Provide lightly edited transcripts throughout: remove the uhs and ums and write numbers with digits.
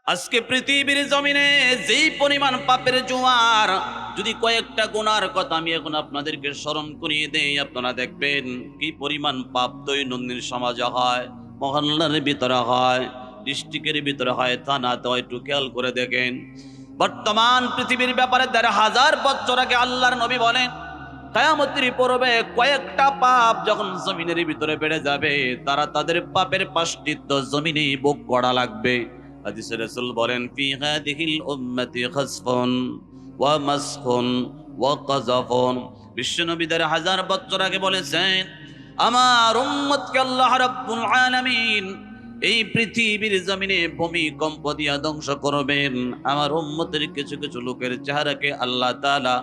আজকে পৃথিবীর জমিনে যেই পরিমাণ পাপের জোয়ার, যদি কয়েকটা গুনার কথা আমি এখন আপনাদেরকে স্মরণ করিয়ে দেই, আপনারা দেখবেন কি পরিমাণ পাপ দৈনন্দিন সমাজে হয়, মহল্লার ভিতরে হয়, ডিস্ট্রিক্টের ভিতরে হয়, থানাতে হয়। একটু খেয়াল করে দেখেন বর্তমান পৃথিবীর ব্যাপারে ১,৫০০ বছর আগে আল্লাহর নবী বলেন কিয়ামতের পূর্বে কয়েকটা পাপ যখন জমিনের ভিতরে বেড়ে যাবে, তারা তাদের পাপের প্রায়শ্চিত্ত জমিনে ভোগ করা লাগবে। হাদিসে রাসূল বলেন ফি হাদিহিল উম্মতি খাসফুন ওয়া মাসখুন ওয়া কাযাফুন। বিশ্বনবী ১,৫০০ বছর আগে বলেছেন, আমার উম্মতকে আল্লাহ রাব্বুল আলামিন এই পৃথিবীর জমিনে ভূমিকম্প দিয়া ধ্বংস করবেন। আমার উম্মতের কিছু কিছু লোকের চেহারাকে আল্লাহ তাআলা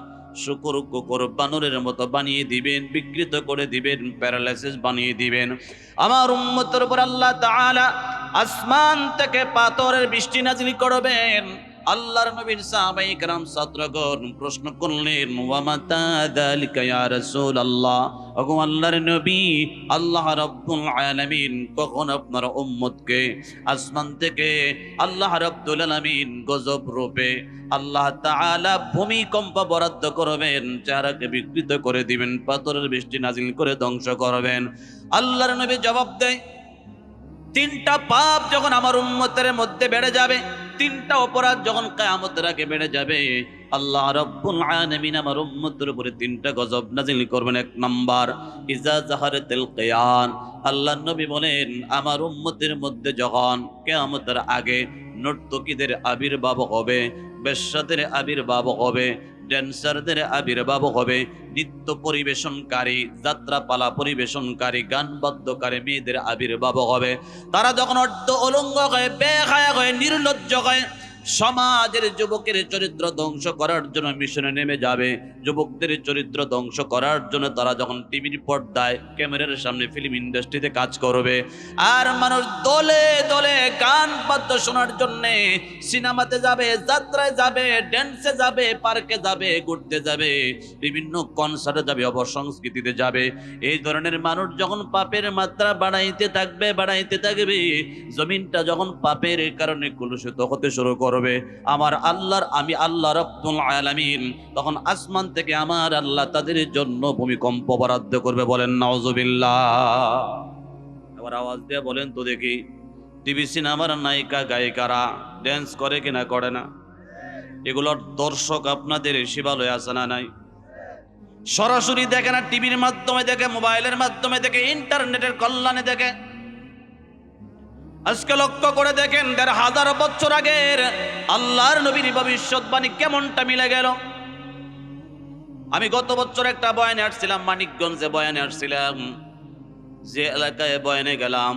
শুকর কুকুর বানরের মতো বানিয়ে দিবেন, বিকৃত করে দিবেন, প্যারালাইসিস বানিয়ে দিবেন। আমার উম্মতের উপর আল্লাহ তাআলা আসমান থেকে পাথরের বৃষ্টি নাজিল করবেন। আল্লাহর নবীর সাহাবায়ে কেরাম ছাত্রগণ প্রশ্ন করলেন, ওয়া মাতা যালিকা ইয়া রাসূলুল্লাহ, ওগো আল্লাহর নবী, আল্লাহ রাব্বুল আলামিন কখন আপনার উম্মতকে আসমান থেকে আল্লাহ রাব্বুল আলামিন গজব রূপে আল্লাহ তাআলা ভূমিকম্প বরাদ্দ করবেন, চেহারাকে বিকৃত করে দিবেন, পাথরের বৃষ্টি নাজিল করে ধ্বংস করবেন? আল্লাহর নবী জবাব দেয়, তিনটা পাপ যখন আমার উম্মতের মধ্যে বেড়ে যাবে, তিনটা অপরাধ যখন কিয়ামতের আগে বেড়ে যাবে, আল্লাহ রাব্বুল আলামিন আমার উম্মতের উপরে তিনটা গজব নাজিল করবেন। এক নাম্বার, ইজা জাহারাতিল কিয়ান। আল্লাহর নবী বলেন, আমার উম্মতের মধ্যে যখন কিয়ামতের আগে নর্তকীদের আবির্ভাব হবে, বেশ্যাদের আবির্ভাব হবে, ড্যান্সারদের আবির্ভাব হবে, নৃত্য পরিবেশনকারী, যাত্রাপালা পরিবেশনকারী, গান বাদ্যকারী মেয়েদের আবির্ভাব হবে। তারা যখন অর্ধ অলঙ্গ হয়ে, বেহায়া হয়ে, নির্লজ্জ হয়ে সমাজের যুবকের চরিত্র ধ্বংস করার জন্য মিশনে নেমে যাবে, যুবকদের চরিত্র ধ্বংস করার জন্য তারা যখন টিভির পর্দায় ক্যামেরার সামনে ফিল্ম ইন্ডাস্ট্রিতে কাজ করবে, আর মানুষ দলে দলে গান বাদ্য শোনার জন্য সিনেমাতে যাবে, যাত্রায় যাবে, ড্যান্সে যাবে, পার্কে যাবে, ঘুরতে যাবে, বিভিন্ন কনসার্টে যাবে, অবসংস্কৃতিতে যাবে। এই ধরনের মানুষ যখন পাপের মাত্রা বাড়াইতে থাকবে, জমিনটা যখন পাপের কারণে কলুষিত হতে শুরু করবে, আমার আল্লাহর আমি আল্লাহ রাব্বুল আলামিন তখন আসমান থেকে আমার আল্লাহ তাদের জন্য ভূমিকম্প বরাদ্দ করবে। বলেন নাউজুবিল্লাহ। এবার আওয়াজ দিয়ে বলেন তো দেখি, টিভি সিনেমার নায়িকা গায়িকারা ড্যান্স করে কিনা করে না? এগুলোর দর্শক আপনাদের শিবালয় আছে না নাই? সরাসরি দেখে না, টিভির মাধ্যমে দেখে, মোবাইলের মাধ্যমে দেখে, ইন্টারনেটের কল্যাণে দেখে। আজকে লক্ষ্য করে দেখেন ১,৫০০ বছর আগের আল্লাহর নবীর ভবিষ্যৎবাণী কেমনটা মিলে গেল। আমি গত বছর একটা বয়ানে আসছিলাম, মানিকগঞ্জে বয়ানে আসছিলাম। যে এলাকায় বয়ানে গেলাম,